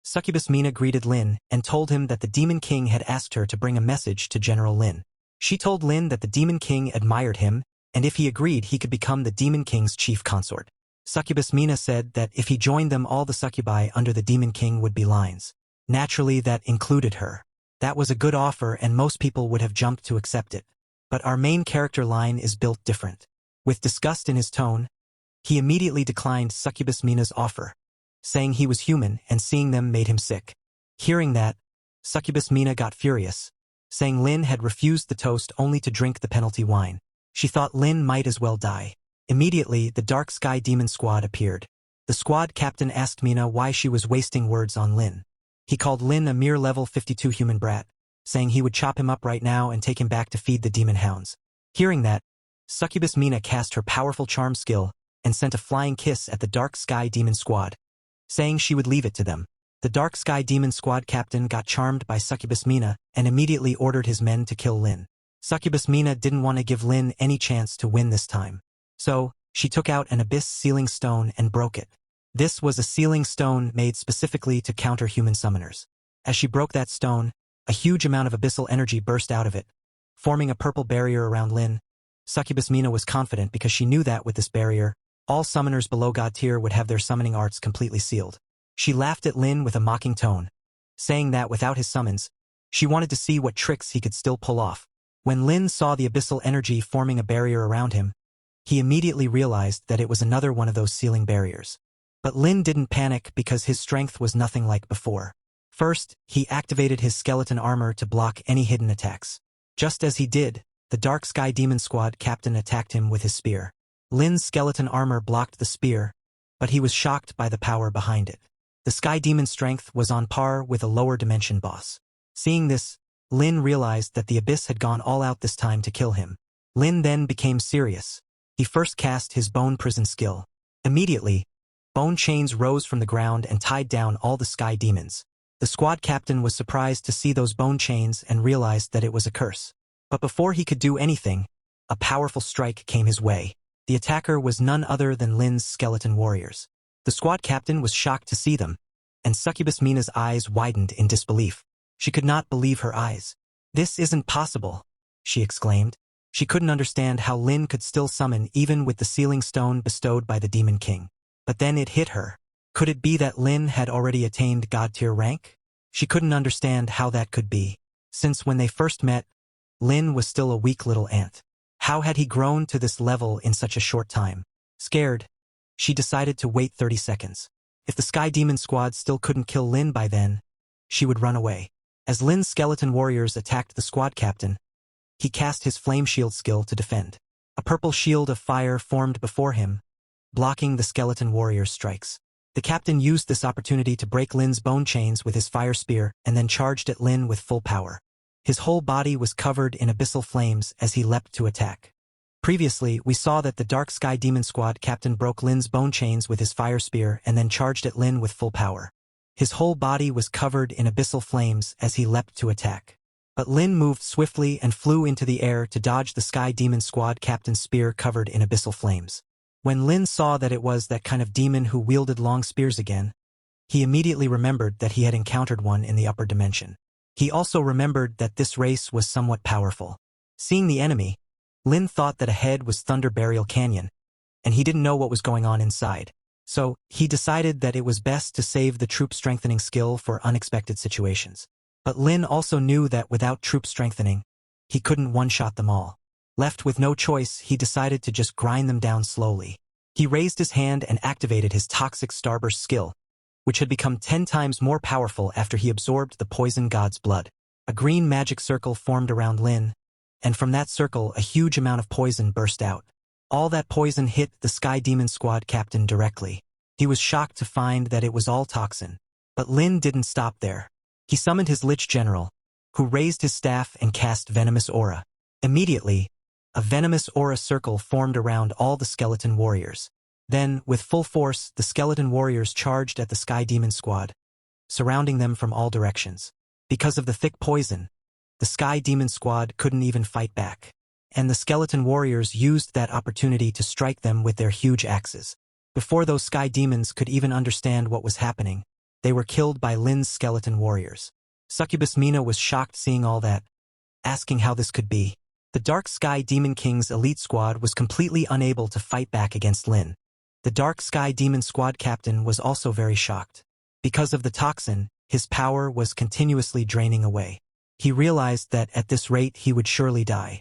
Succubus Mina greeted Lynn and told him that the Demon King had asked her to bring a message to General Lynn. She told Lynn that the Demon King admired him, and if he agreed he could become the Demon King's chief consort. Succubus Mina said that if he joined them all the succubi under the Demon King would be lines. Naturally that included her. That was a good offer and most people would have jumped to accept it. But our main character Line is built different. With disgust in his tone, he immediately declined Succubus Mina's offer, saying he was human and seeing them made him sick. Hearing that, Succubus Mina got furious, saying Lynn had refused the toast only to drink the penalty wine. She thought Lynn might as well die. Immediately, the Dark Sky Demon Squad appeared. The squad captain asked Mina why she was wasting words on Lynn. He called Lynn a mere level 52 human brat, saying he would chop him up right now and take him back to feed the demon hounds. Hearing that, Succubus Mina cast her powerful charm skill and sent a flying kiss at the Dark Sky Demon Squad, saying she would leave it to them. The Dark Sky Demon Squad captain got charmed by Succubus Mina and immediately ordered his men to kill Lynn. Succubus Mina didn't want to give Lynn any chance to win this time. So, she took out an abyss sealing stone and broke it. This was a sealing stone made specifically to counter human summoners. As she broke that stone, a huge amount of abyssal energy burst out of it, forming a purple barrier around Lynn. Succubus Mina was confident because she knew that with this barrier, all summoners below God tier would have their summoning arts completely sealed. She laughed at Lynn with a mocking tone, saying that without his summons, she wanted to see what tricks he could still pull off. When Lynn saw the abyssal energy forming a barrier around him, he immediately realized that it was another one of those sealing barriers. But Lynn didn't panic because his strength was nothing like before. First, he activated his skeleton armor to block any hidden attacks. Just as he did, the Dark Sky Demon Squad captain attacked him with his spear. Lynn's skeleton armor blocked the spear, but he was shocked by the power behind it. The Sky Demon's strength was on par with a lower dimension boss. Seeing this, Lynn realized that the abyss had gone all out this time to kill him. Lynn then became serious. He first cast his bone prison skill. Immediately, bone chains rose from the ground and tied down all the sky demons. The squad captain was surprised to see those bone chains and realized that it was a curse. But before he could do anything, a powerful strike came his way. The attacker was none other than Lynn's skeleton warriors. The squad captain was shocked to see them, and Succubus Mina's eyes widened in disbelief. She could not believe her eyes. "This isn't possible," she exclaimed. She couldn't understand how Lynn could still summon even with the sealing stone bestowed by the Demon King. But then it hit her. Could it be that Lynn had already attained God-tier rank? She couldn't understand how that could be, since when they first met, Lynn was still a weak little ant. How had he grown to this level in such a short time? Scared, she decided to wait 30 seconds. If the Sky Demon Squad still couldn't kill Lynn by then, she would run away. As Lynn's skeleton warriors attacked the squad captain, he cast his flame shield skill to defend. A purple shield of fire formed before him, blocking the skeleton warrior's strikes. The captain used this opportunity to break Lynn's bone chains with his fire spear and then charged at Lynn with full power. His whole body was covered in abyssal flames as he leapt to attack. Previously, we saw that the Dark Sky Demon Squad captain broke Lynn's bone chains with his fire spear and then charged at Lynn with full power. His whole body was covered in abyssal flames as he leapt to attack. But Lynn moved swiftly and flew into the air to dodge the Sky Demon Squad captain's spear covered in abyssal flames. When Lynn saw that it was that kind of demon who wielded long spears again, he immediately remembered that he had encountered one in the upper dimension. He also remembered that this race was somewhat powerful. Seeing the enemy, Lynn thought that ahead was Thunder Burial Canyon, and he didn't know what was going on inside. So, he decided that it was best to save the troop strengthening skill for unexpected situations. But Lynn also knew that without troop strengthening, he couldn't one-shot them all. Left with no choice, he decided to just grind them down slowly. He raised his hand and activated his Toxic Starburst skill, which had become 10 times more powerful after he absorbed the poison god's blood. A green magic circle formed around Lynn, and from that circle a huge amount of poison burst out. All that poison hit the Sky Demon Squad captain directly. He was shocked to find that it was all toxin. But Lynn didn't stop there. He summoned his Lich General, who raised his staff and cast Venomous Aura. Immediately, a Venomous Aura circle formed around all the skeleton warriors. Then, with full force, the skeleton warriors charged at the Sky Demon Squad, surrounding them from all directions. Because of the thick poison, the Sky Demon Squad couldn't even fight back, and the skeleton warriors used that opportunity to strike them with their huge axes. Before those Sky Demons could even understand what was happening, They were killed by Lynn's skeleton warriors. Succubus Mina was shocked seeing all that, asking how this could be. The Dark Sky Demon King's elite squad was completely unable to fight back against Lynn. The Dark Sky Demon squad captain was also very shocked. Because of the toxin, his power was continuously draining away. He realized that at this rate he would surely die.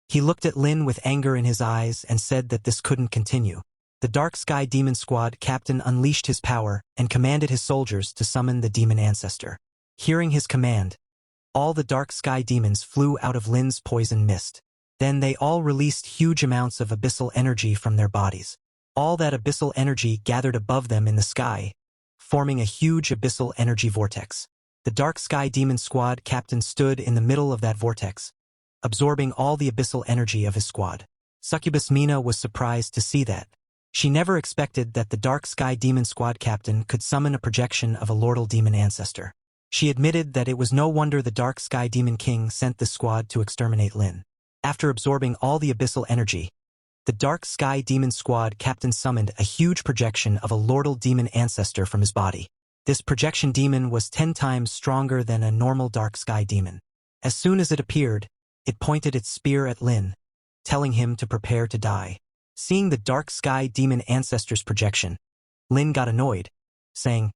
He looked at Lynn with anger in his eyes and said that this couldn't continue. The Dark Sky Demon squad captain unleashed his power and commanded his soldiers to summon the demon ancestor. Hearing his command, all the Dark Sky demons flew out of Lynn's poison mist. Then they all released huge amounts of abyssal energy from their bodies. All that abyssal energy gathered above them in the sky, forming a huge abyssal energy vortex. The Dark Sky Demon squad captain stood in the middle of that vortex, absorbing all the abyssal energy of his squad. Succubus Mina was surprised to see that. She never expected that the Dark Sky Demon squad captain could summon a projection of a lordal demon ancestor. She admitted that it was no wonder the Dark Sky Demon King sent this squad to exterminate Lynn. After absorbing all the abyssal energy, the Dark Sky Demon squad captain summoned a huge projection of a lordal demon ancestor from his body. This projection demon was 10 times stronger than a normal Dark Sky demon. As soon as it appeared, it pointed its spear at Lynn, telling him to prepare to die. Seeing the Dark Sky Demon ancestor's projection, Lynn got annoyed, saying,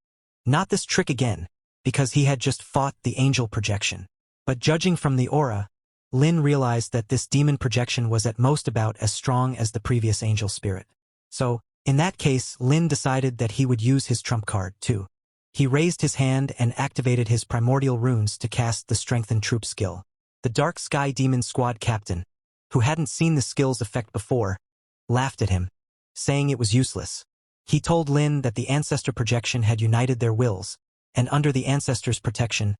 "Not this trick again," because he had just fought the angel projection. But judging from the aura, Lynn realized that this demon projection was at most about as strong as the previous angel spirit. So, in that case, Lynn decided that he would use his trump card, too. He raised his hand and activated his primordial runes to cast the Strengthened Troop skill. The Dark Sky Demon squad captain, who hadn't seen the skill's effect before, laughed at him, saying it was useless. He told Lynn that the ancestor projection had united their wills, and under the ancestor's protection,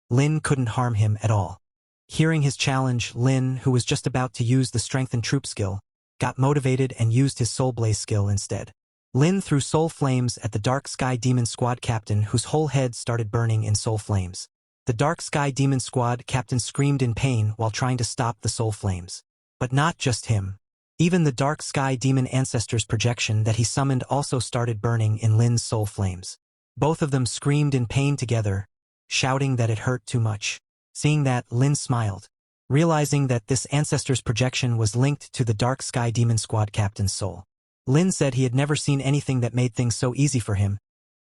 Lynn couldn't harm him at all. Hearing his challenge, Lynn, who was just about to use the Strengthened Troop skill, got motivated and used his Soul Blaze skill instead. Lynn threw soul flames at the Dark Sky Demon squad captain, whose whole head started burning in soul flames. The Dark Sky Demon squad captain screamed in pain while trying to stop the soul flames. But not just him. Even the Dark Sky Demon ancestor's projection that he summoned also started burning in Lynn's soul flames. Both of them screamed in pain together, shouting that it hurt too much. Seeing that, Lynn smiled, realizing that this ancestor's projection was linked to the Dark Sky Demon squad captain's soul. Lynn said he had never seen anything that made things so easy for him.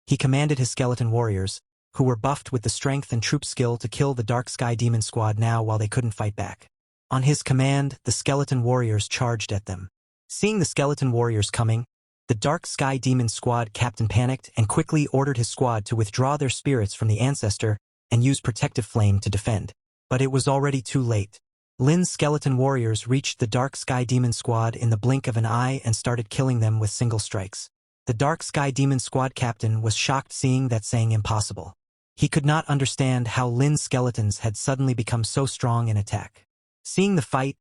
He commanded his skeleton warriors, who were buffed with the strength and troop skill, to kill the Dark Sky Demon squad now while they couldn't fight back. On his command, the skeleton warriors charged at them. Seeing the skeleton warriors coming, the Dark Sky Demon squad captain panicked and quickly ordered his squad to withdraw their spirits from the ancestor and use protective flame to defend. But it was already too late. Lynn's skeleton warriors reached the Dark Sky Demon squad in the blink of an eye and started killing them with single strikes. The Dark Sky Demon squad captain was shocked seeing that, saying impossible. He could not understand how Lynn's skeletons had suddenly become so strong in attack. Seeing the fight,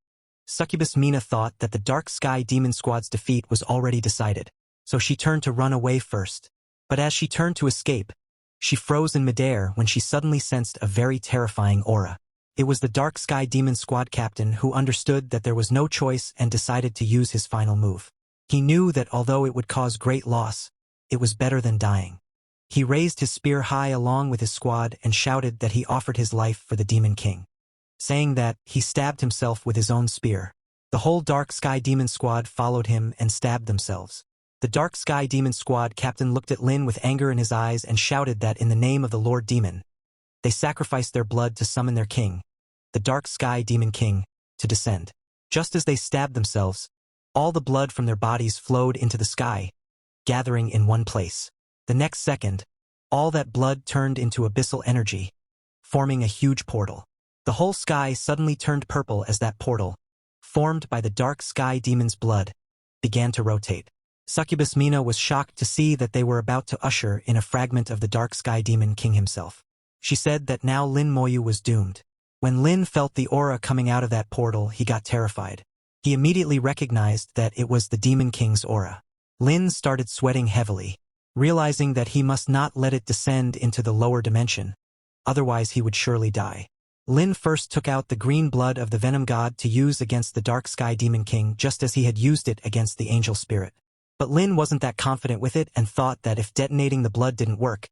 Succubus Mina thought that the Dark Sky Demon squad's defeat was already decided, so she turned to run away first. But as she turned to escape, she froze in midair when she suddenly sensed a very terrifying aura. It was the Dark Sky Demon squad captain who understood that there was no choice and decided to use his final move. He knew that although it would cause great loss, it was better than dying. He raised his spear high along with his squad and shouted that he offered his life for the Demon King. Saying that, he stabbed himself with his own spear. The whole Dark Sky Demon squad followed him and stabbed themselves. The Dark Sky Demon squad captain looked at Lynn with anger in his eyes and shouted that in the name of the Lord Demon, they sacrificed their blood to summon their king, the Dark Sky Demon King, to descend. Just as they stabbed themselves, all the blood from their bodies flowed into the sky, gathering in one place. The next second, all that blood turned into abyssal energy, forming a huge portal. The whole sky suddenly turned purple as that portal, formed by the Dark Sky Demon's blood, began to rotate. Succubus Mina was shocked to see that they were about to usher in a fragment of the Dark Sky Demon King himself. She said that now Lin Moyu was doomed. When Lin felt the aura coming out of that portal, he got terrified. He immediately recognized that it was the Demon King's aura. Lin started sweating heavily, realizing that he must not let it descend into the lower dimension, otherwise he would surely die. Lin first took out the green blood of the Venom God to use against the Dark Sky Demon King, just as he had used it against the Angel Spirit. But Lin wasn't that confident with it and thought that if detonating the blood didn't work,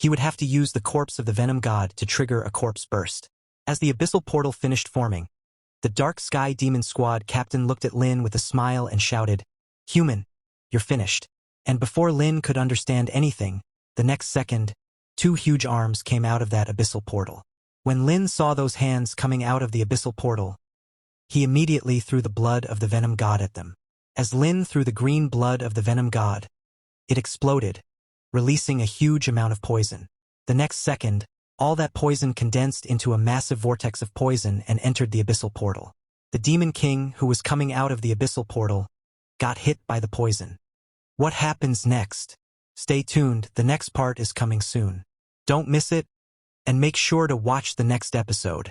He would have to use the corpse of the Venom God to trigger a corpse burst. As the abyssal portal finished forming, the Dark Sky Demon Squad captain looked at Lynn with a smile and shouted, "Human, you're finished." And before Lynn could understand anything, the next second, 2 huge arms came out of that abyssal portal. When Lynn saw those hands coming out of the abyssal portal, he immediately threw the blood of the Venom God at them. As Lynn threw the green blood of the Venom God, it exploded, releasing a huge amount of poison. The next second, all that poison condensed into a massive vortex of poison and entered the abyssal portal. The Demon King, who was coming out of the abyssal portal, got hit by the poison. What happens next? Stay tuned, the next part is coming soon. Don't miss it, and make sure to watch the next episode.